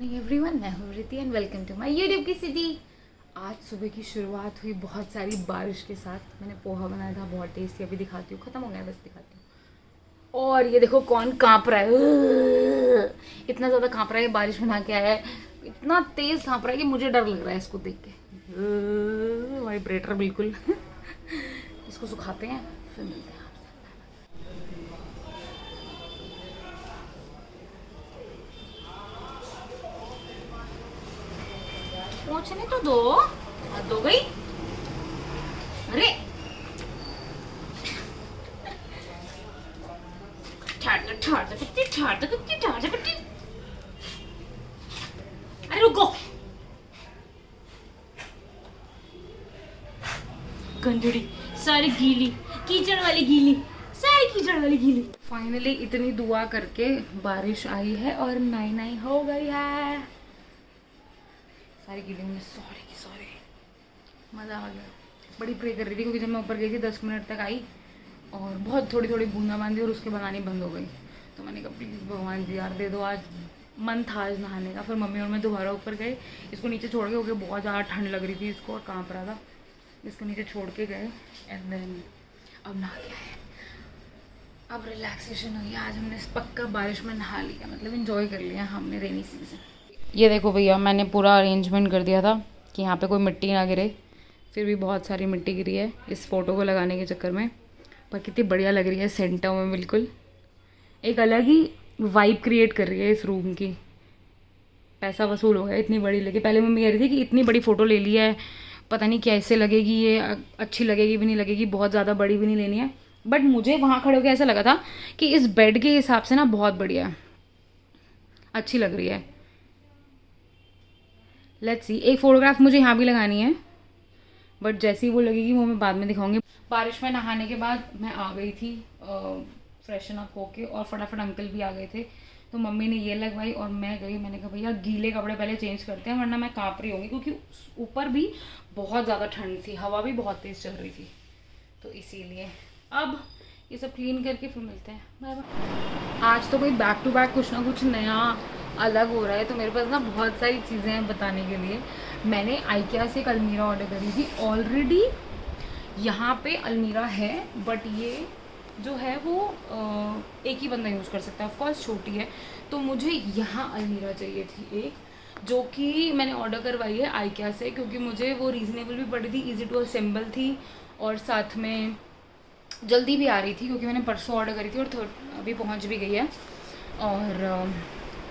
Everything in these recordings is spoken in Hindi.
मॉर्निंग एवरीवन, मैं हूँ Riti and welcome to my YouTube की सिटी। आज सुबह की शुरुआत हुई बहुत सारी बारिश के साथ। मैंने पोहा बनाया था, बहुत टेस्टी। अभी दिखाती हूँ, ख़त्म हो गया, बस दिखाती हूँ। और ये देखो कौन काँप रहा है, इतना ज़्यादा काँप रहा है। बारिश बना के आया है, इतना तेज़ काँप रहा है कि मुझे डर लग रहा है इसको देख के। वाइब्रेटर बिल्कुल। इसको सुखाते हैं फिर मिलते हैं। पहुंचने तो दो, हद हो गई। अरे अरे रुको, गंदड़ी सारी गीली, कीचड़ वाली गीली, सारी कीचड़ वाली गीली। फाइनली इतनी दुआ करके बारिश आई है और नाई नाई हो गई है। सारी गीली में सॉरी की सॉरी, मज़ा आ गया। बड़ी प्रे कर रही थी क्योंकि जब मैं ऊपर गई थी 10 मिनट तक आई और बहुत थोड़ी थोड़ी बूंदा बांधी और उसके बनानी बंद हो गई। तो मैंने कहा प्लीज़ भगवान जी यार दे दो, आज मन था आज नहाने का। फिर मम्मी और मैं दोबारा ऊपर गए, इसको नीचे छोड़ के, क्योंकि बहुत ज़्यादा ठंड लग रही थी इसको और काँप रहा था। इसको नीचे छोड़ के गए एंड देन अब नहा के आए। अब रिलैक्सेशन हुई। आज हमने पक्का बारिश में नहा लिया, मतलब इन्जॉय कर लिया हमने रेनी सीजन। ये देखो भैया, मैंने पूरा अरेंजमेंट कर दिया था कि यहाँ पे कोई मिट्टी ना गिरे। फिर भी बहुत सारी मिट्टी गिरी है इस फ़ोटो को लगाने के चक्कर में, पर कितनी बढ़िया लग रही है सेंटर में। बिल्कुल एक अलग ही वाइब क्रिएट कर रही है इस रूम की। पैसा वसूल हो गया इतनी बड़ी लेके। पहले मम्मी कह रही थी कि इतनी बड़ी फ़ोटो ले ली है, पता नहीं कैसे लगेगी ये, अच्छी लगेगी भी नहीं लगेगी, बहुत ज़्यादा बड़ी भी नहीं लेनी है। बट मुझे वहाँ खड़े होकर ऐसा लगा था कि इस बेड के हिसाब से ना बहुत बढ़िया है, अच्छी लग रही है। लेट्स सी, एक फ़ोटोग्राफ मुझे यहाँ भी लगानी है, बट जैसी वो लगेगी वो मैं बाद में दिखाऊंगी। बारिश में नहाने के बाद मैं आ गई थी फ्रेशन अप होके, और फटाफट अंकल भी आ गए थे। तो मम्मी ने ये लगवाई और मैं गई। मैंने कहा भैया गीले कपड़े पहले चेंज करते हैं वरना मैं काँप रही होंगी, क्योंकि ऊपर भी बहुत ज़्यादा ठंड थी, हवा भी बहुत तेज़ चल रही थी। तो इसीलिए अब ये सब क्लीन करके फिर मिलते हैं। Bye bye. आज तो कोई बैक टू बैक कुछ ना कुछ नया अलग हो रहा है, तो मेरे पास ना बहुत सारी चीज़ें हैं बताने के लिए। मैंने IKEA से एक अलमीरा ऑर्डर करी थी ऑलरेडी। यहाँ पे अलमीरा है, बट ये जो है वो एक ही बंदा यूज़ कर सकता है, ऑफकोर्स छोटी है। तो मुझे यहाँ अलमीरा चाहिए थी एक, जो कि मैंने ऑर्डर करवाई है IKEA से, क्योंकि मुझे वो रीज़नेबल भी पड़ी थी, ईजी टू असेंबल थी, और साथ में जल्दी भी आ रही थी, क्योंकि मैंने परसों ऑर्डर करी थी और अभी पहुँच भी गई है। और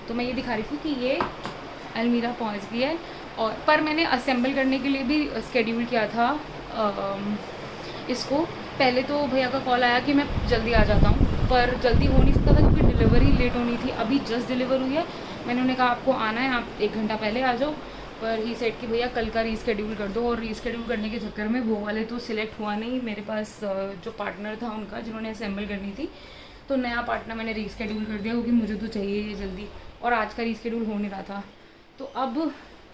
तो मैं ये दिखा रही थी कि ये अलमीरा पहुँच गई है। और पर मैंने असेंबल करने के लिए भी स्केड्यूल किया था इसको। पहले तो भैया का कॉल आया कि मैं जल्दी आ जाता हूँ, पर जल्दी हो नहीं सकता था क्योंकि डिलीवरी लेट होनी थी। अभी जस्ट डिलीवर हुई है। मैंने उन्हें कहा आपको आना है, आप 1 घंटा पहले आ जाओ, पर ही सेट कि भैया कल का रीस्केड्यूल कर दो। और रीस्केड्यूल करने के चक्कर में वो वाले तो सिलेक्ट हुआ नहीं। मेरे पास जो पार्टनर था उनका, जिन्होंने असेंबल करनी थी, तो नया पार्टनर मैंने रीस्केड्यूल कर दिया, क्योंकि मुझे तो चाहिए ये जल्दी, और आज का रीस्केड्यूल हो नहीं रहा था। तो अब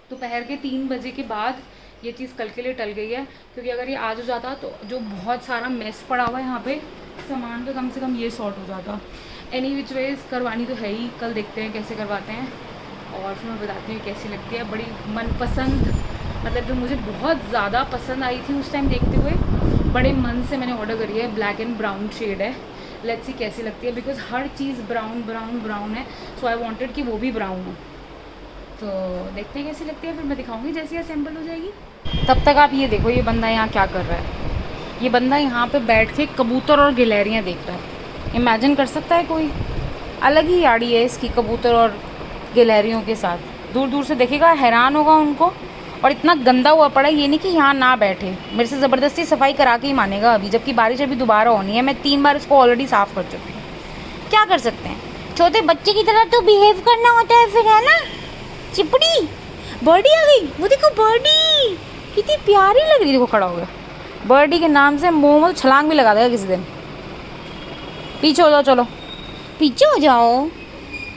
दोपहर के 3 बजे के बाद ये चीज़ कल के लिए टल गई है, क्योंकि अगर ये आज हो जाता तो जो बहुत सारा मेस पड़ा हुआ है यहाँ पे सामान, तो कम से कम ये सॉर्ट हो जाता। एनी विच वेज करवानी तो है ही, कल देखते हैं कैसे करवाते हैं, और फिर मैं बताती हूँ कैसी लगती है। बड़ी मनपसंद, मतलब जो मुझे बहुत ज़्यादा पसंद आई थी उस टाइम देखते हुए, बड़े मन से मैंने ऑर्डर करी है। ब्लैक एंड ब्राउन शेड है, लेट्स सी कैसी लगती है, because her cheese brown brown brown है, सो आई वांटेड कि वो भी ब्राउन हो। तो देखते हैं कैसी लगती है, फिर मैं दिखाऊंगी जैसे ही असेंबल हो जाएगी। तब तक आप ये देखो, ये बंदा यहाँ क्या कर रहा है। ये बंदा यहाँ पे बैठ के कबूतर और गिलहरियाँ देख रहा है। इमेजिन कर सकता है कोई? अलग ही याड़ी है इसकी कबूतर और गिलहरियों के साथ। दूर दूर से देखेगा, हैरान होगा उनको। और इतना गंदा हुआ पड़ा है, ये नहीं कि यहाँ ना बैठे, मेरे से ज़बरदस्ती सफाई करा के ही मानेगा अभी, जबकि बारिश अभी दोबारा होनी है। मैं 3 बार इसको ऑलरेडी साफ़ कर चुकी हूँ। क्या कर सकते हैं, छोटे बच्चे की तरह तो बिहेव करना होता है फिर, है ना। चिपड़ी बर्डी आ गई, वो देखो बर्डी कितनी प्यारी लग रही है। देखो खड़ा हो गया। बर्डी के नाम से मोमो छलांग भी लगा देगा किसी दिन। पीछे हो जाओ, चलो पीछे हो जाओ।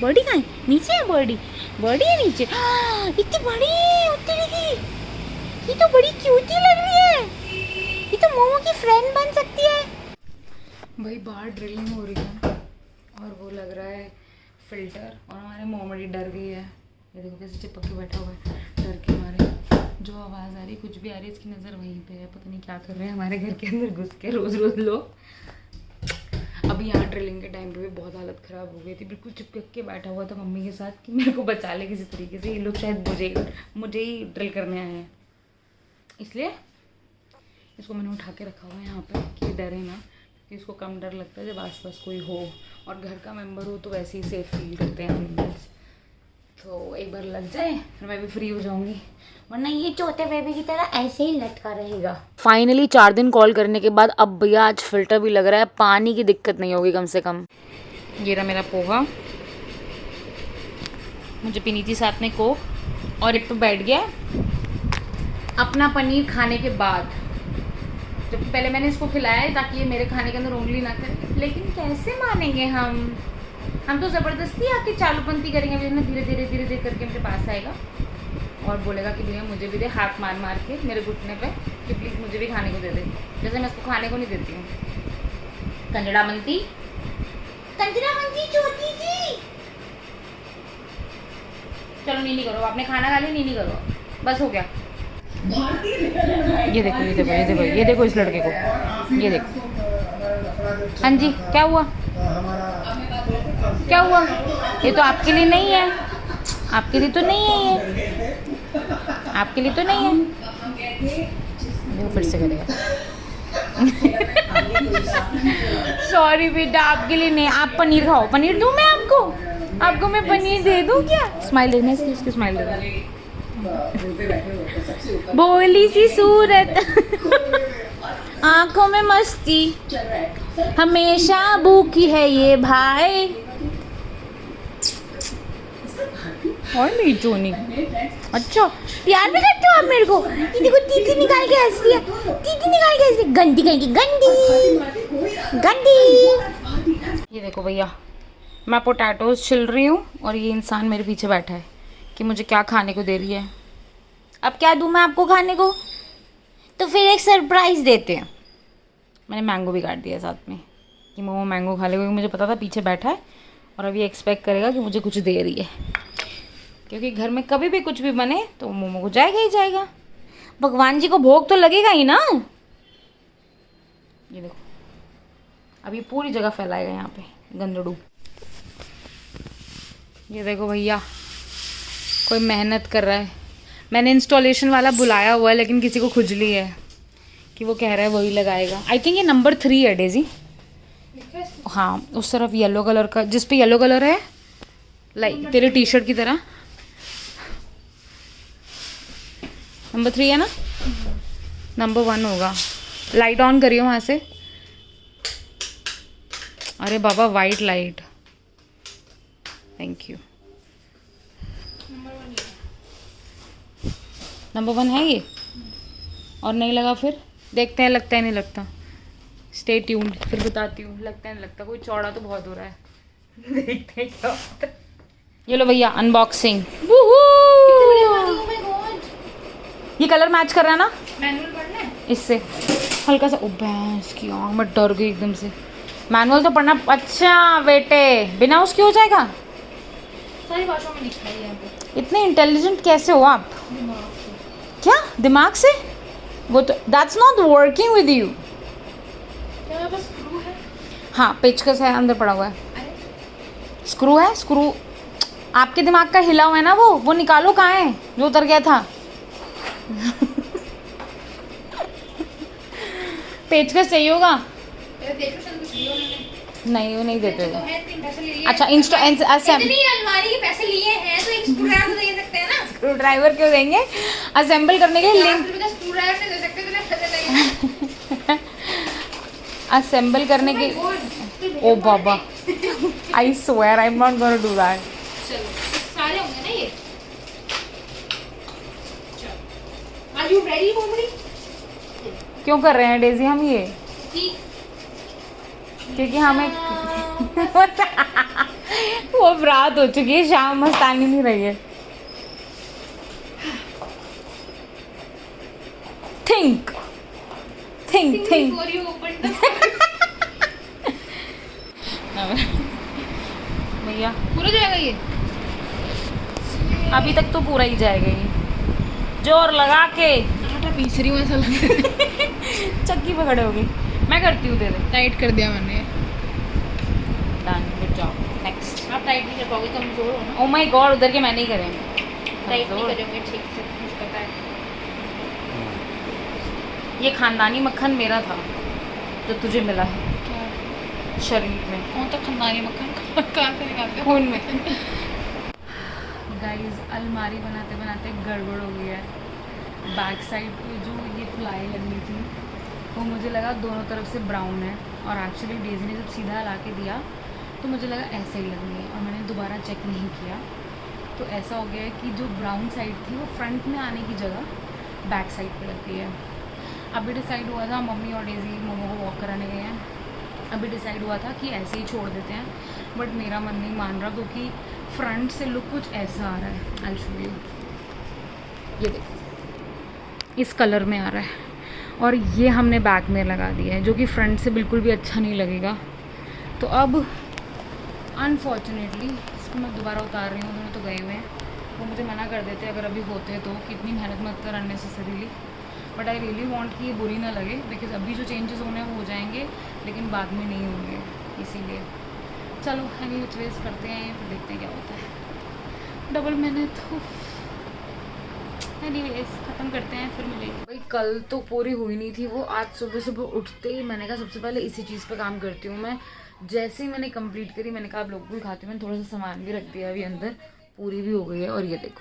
बर्डी कहाँ है? नीचे है बर्डी, बर्डी है नीचे। इतनी बड़ी उतरी की, ये तो बड़ी क्यूटी लग रही है। ये तो मोमो की फ्रेंड बन सकती है। भाई बाहर ड्रिलिंग हो रही है और वो लग रहा है फिल्टर, और हमारे मोमड़ी डर गई है ये देखो कैसे चिपक के बैठा हुआ है डर के मारे। जो आवाज़ आ रही कुछ भी आ रही है, इसकी नज़र वहीं पे है। पता नहीं क्या कर रहे हैं हमारे घर के अंदर घुस के रोज़ लोग। अभी यहाँ ड्रिलिंग के टाइम पे भी बहुत हालत ख़राब हो गई थी, बिल्कुल चिपक के बैठा हुआ था मम्मी के साथ कि मेरे को बचा ले किसी तरीके से। ये लोग शायद मुझे ही ड्रिल करने आए हैं, इसलिए इसको मैंने उठा के रखा हुआ है यहाँ पे कि डरे ना, क्योंकि इसको कम डर लगता है जब आसपास कोई हो और घर का मेंबर हो तो वैसे ही सेफ फील करते हैं एनिमल्स। तो एक बार लग जाए फिर मैं भी फ्री हो जाऊँगी, वरना ये चौथे बेबी की तरह ऐसे ही लटका रहेगा। फाइनली 4 दिन कॉल करने के बाद अब भैया आज फिल्टर भी लग रहा है, पानी की दिक्कत नहीं होगी कम से कम। ये रहा मेरा पोहा, मुझे पीनी थी साथ में कोक, और एक तो बैठ गया अपना पनीर खाने के बाद। जब पहले मैंने इसको खिलाया है ताकि ये मेरे खाने के अंदर उंगली ना करे, लेकिन कैसे मानेंगे हम तो ज़बरदस्ती आके चालूपंती करेंगे। अभी ना धीरे धीरे करके मेरे पास आएगा और बोलेगा कि भैया मुझे भी दे, हाथ मार मार के मेरे घुटने पे कि प्लीज़ मुझे भी खाने को दे दे, जैसे मैं इसको खाने को नहीं देती हूँ। कंजड़ा बनती छोटी जी, चलो नीनी करो, आपने खाना खा लिया, नीनी करो, बस हो गया। ये देखो इस लड़के को, ये देखो। हाँ जी, क्या हुआ? ये तो आपके लिए नहीं है, आपके लिए तो नहीं है, ये आपके लिए तो नहीं है। देखो फिर से करेगा। सॉरी बेटा, आपके लिए नहीं। आप पनीर खाओ, पनीर दूँ मैं आपको मैं पनीर दे दूँ क्या? स्माइल देना इसकी स्माइल देना। बोली सी सूरत, आंखों में मस्ती, हमेशा भूखी है ये भाई। और मेरी जोनी, अच्छा प्यार भी करते हो आप मेरे को? ये देखो तीती निकाल के हंस रही है, गंदी गंदी। ये देखो भैया, मैं पोटैटोज छिल रही हूँ और ये इंसान मेरे पीछे बैठा है कि मुझे क्या खाने को दे रही है। अब क्या दूँ मैं आपको खाने को? तो फिर एक सरप्राइज़ देते हैं। मैंने मैंगो भी काट दिया साथ में कि मोमो मैंगो खा लेगा, क्योंकि मुझे पता था पीछे बैठा है और अभी एक्सपेक्ट करेगा कि मुझे कुछ दे रही है, क्योंकि घर में कभी भी कुछ भी बने तो मोमो को जाएगा ही जाएगा। भगवान जी को भोग तो लगेगा ही ना। ये देखो अब ये पूरी जगह फैलाएगा यहाँ पे गंदड़ू। ये देखो भैया, कोई मेहनत कर रहा है। मैंने इंस्टॉलेशन वाला बुलाया हुआ है, लेकिन किसी को खुजली है कि वो कह रहा है वही लगाएगा। आई थिंक ये नंबर 3 है डेजी। हाँ, उस तरफ येलो कलर का, जिस पे येलो कलर है लाइक तेरे टी शर्ट की तरह, नंबर 3 है ना? नंबर 1 होगा। लाइट ऑन करियो वहाँ से। अरे बाबा, white light, thank you. Number 1 है ये, और नहीं लगा फिर देखते हैं, लगता है नहीं लगता। स्टे ट्यून्ड, फिर बताती हूँ लगता है नहीं लगता। कोई चौड़ा तो बहुत हो रहा है, देखते हैं क्या होता है। ये लो भैया अनबॉक्सिंग। ये कलर मैच कर रहा है ना? मैनुअल पढ़ना है इससे हल्का सा। ओ भैंस की आँख, मैं डर गई एकदम से। मैनुअल तो पढ़ना। अच्छा बेटे, बिना उसके हो जाएगा? सारी भाषाओं में लिखा है यहाँ पे। इतने इंटेलिजेंट कैसे हो आप? क्या दिमाग से? वो तो that's not working with you. क्या बस स्क्रू है? हाँ, पेचकस है अंदर पड़ा हुआ है। स्क्रू है, स्क्रू आपके दिमाग का हिला हुआ है ना, वो निकालो। कहाँ है जो उतर गया था? पेचकस चाहिए होगा। नहीं, वो नहीं देते। अच्छा, अलमारी के पैसे लिए हैं तो एक स्क्रू ड्राइवर दे सकते हैं ना? स्क्रू ड्राइवर क्यों देंगे? असेंबल करने के लिए लिंक, स्क्रू ड्राइवर नहीं दे सकते तो मैं असेंबल करने के। ओ बाबा, I swear I am not gonna do that. चलो सारे होंगे ना ये। आर यू रेडी मोमड़ी? क्यों कर रहे हैं डेजी हम ये? क्योंकि हमें वो रात हो चुकी है, शाम मस्तानी नहीं रही है। Think before you open the भैया पूरा जाएगा ये। अभी तक तो पूरा ही जाएगा ये, जोर लगा के आटा पीस रही हूँ ऐसा लग रहा है। चक्की पकड़े होगी। मैं करती हूँ, दे दे। टाइट कर दिया मैंने। Done, good job. नेक्स्ट। आप टाइट नहीं कर पाओगे, कमजोर हो ना। ओ माय गॉड, उधर के मैं नहीं करेंगे। टाइट नहीं करोगे ठीक से, मुझे पता है। ये खानदानी मक्खन मेरा था जो तुझे मिला है शरीर में। कौन तो खानदानी मक्खन कहाँ से निकालते हो? खून में। गाइस अलमारी बनाते बनाते गड़बड़ हो गई है। बैक साइड पे जो ये प्लाई लगनी थी वो मुझे लगा दोनों तरफ से ब्राउन है, और एक्चुअली डेज़ी ने जब सीधा ला के दिया तो मुझे लगा ऐसे ही लगनी है, और मैंने दोबारा चेक नहीं किया तो ऐसा हो गया है कि जो ब्राउन साइड थी वो फ्रंट में आने की जगह बैक साइड पे लग गई है। अभी डिसाइड हुआ था, मम्मी और डेज़ी मोमो को वॉक कराने गए हैं, अभी डिसाइड हुआ था कि ऐसे ही छोड़ देते हैं, बट मेरा मन नहीं मान रहा क्योंकि फ्रंट से लुक कुछ ऐसा आ रहा है। आई शो यू, ये देखो इस कलर में आ रहा है, और ये हमने बैक में लगा दिया है जो कि फ्रंट से बिल्कुल भी अच्छा नहीं लगेगा। तो अब अनफॉर्चुनेटली इसको मैं दोबारा उतार रही हूँ, उन्होंने तो गए हुए हैं, वो मुझे मना कर देते अगर अभी होते तो कि इतनी मेहनत मत कर unnecessarily, but I really want कि ये बुरी ना लगे, बिकॉज अभी जो चेंजेस होने हैं वो हो जाएंगे लेकिन बाद में नहीं होंगे, इसीलिए चलो एनी विच वेज करते हैं, फिर देखते हैं क्या होता है। डबल मेहनत। एनीवेज ख़त्म करते हैं, फिर मिलेंगे। भाई कल तो पूरी हुई नहीं थी वो, आज सुबह सुबह उठते ही मैंने कहा सबसे पहले इसी चीज़ पे काम करती हूँ मैं। जैसे ही मैंने कंप्लीट करी मैंने कहा आप लोग भी खाती हूँ, मैंने थोड़ा सा सामान भी रख दिया अभी अंदर, पूरी भी हो गई है। और ये देखो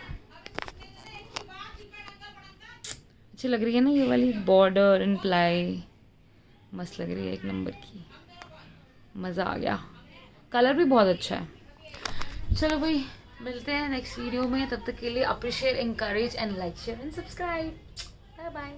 अच्छी लग रही है ना ये वाली बॉर्डर एंड प्लाई, मस्त लग रही है, एक नंबर की, मज़ा आ गया, कलर भी बहुत अच्छा है। चलो भाई मिलते हैं नेक्स्ट वीडियो में, तब तक के लिए appreciate, encourage and like, share and subscribe. Bye bye.